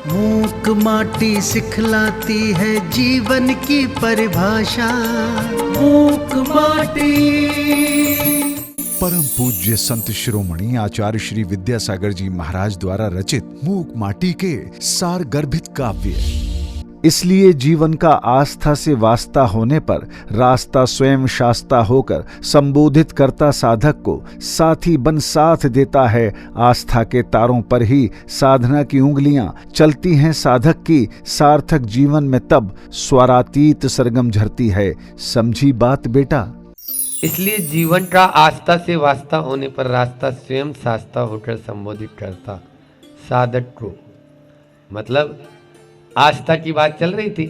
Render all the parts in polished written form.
मूक माटी सिखलाती है जीवन की परिभाषा। मूक माटी। परम पूज्य संत शिरोमणि आचार्य श्री विद्यासागर जी महाराज द्वारा रचित मूक माटी के सार गर्भित काव्य। इसलिए जीवन का आस्था से वास्ता होने पर रास्ता स्वयं शास्ता होकर संबोधित करता साधक को साथी बन साथ देता है। आस्था के तारों पर ही साधना की उंगलियां चलती हैं साधक की। सार्थक जीवन में तब स्वरातीत सरगम झरती है। समझी बात बेटा? इसलिए जीवन का आस्था से वास्ता होने पर रास्ता स्वयं शास्ता होकर संबोधित करता साधक को। मतलब आस्था की बात चल रही थी।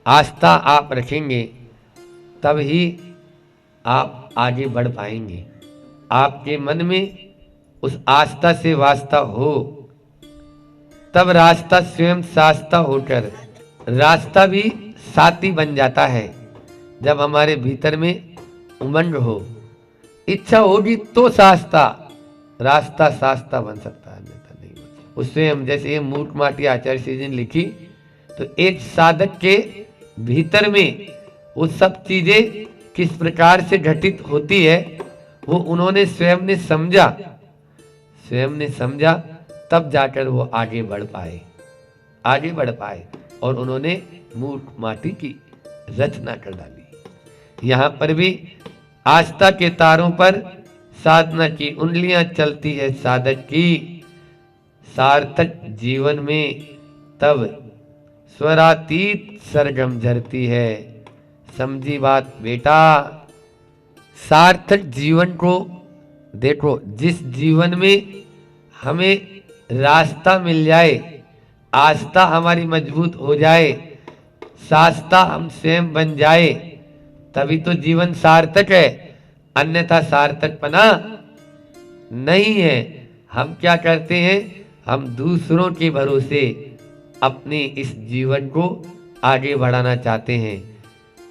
आस्था आप रखेंगे तब ही आप आगे बढ़ पाएंगे। आपके मन में उस आस्था से वास्ता हो तब रास्ता स्वयं शास्ता होकर रास्ता भी साथी बन जाता है। जब हमारे भीतर में उमंग हो, इच्छा होगी तो शास्ता रास्ता शास्ता बन सकता है, अन्यथा नहीं बन सकता। उससे हम जैसे ये मूक माटी आचार्य श्री जी ने लिखी तो एक साधक के भीतर में वो सब चीजें किस प्रकार से घटित होती है वो उन्होंने स्वयं ने समझा तब जाकर वो आगे बढ़ पाए और उन्होंने मूक माटी की रचना कर डाली। यहाँ पर भी आस्था के तारों पर साधना की उंगलियां चलती है साधक की। सार्थक जीवन में तब स्वरातीत सरगम झरती है। समझी बात बेटा? सार्थक जीवन को देखो, जिस जीवन में हमें रास्ता मिल जाए, आस्था हमारी मजबूत हो जाए, शास्ता हम स्वयं बन जाए, तभी तो जीवन सार्थक है। अन्यथा सार्थकपना नहीं है। हम क्या करते हैं? हम दूसरों के भरोसे अपने इस जीवन को आगे बढ़ाना चाहते हैं।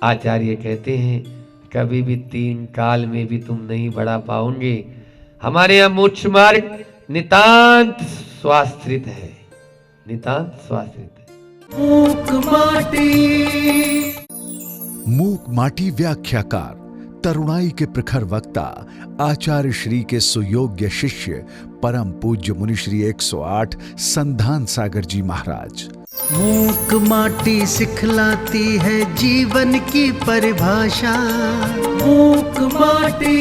आचार्य कहते हैं कभी भी 3 काल में भी तुम नहीं बढ़ा पाओगे। हमारे यहाँ मोक्ष मार्ग नितांत स्वाश्रित है, नितांत स्वाश्रित है। मूक माटी। मूक माटी व्याख्याकार तरुणाई के प्रखर वक्ता आचार्य श्री के सुयोग्य शिष्य परम पूज्य मुनि श्री 108 संधान सागर जी महाराज। मूक माटी सिखलाती है जीवन की परिभाषा। मूक माटी।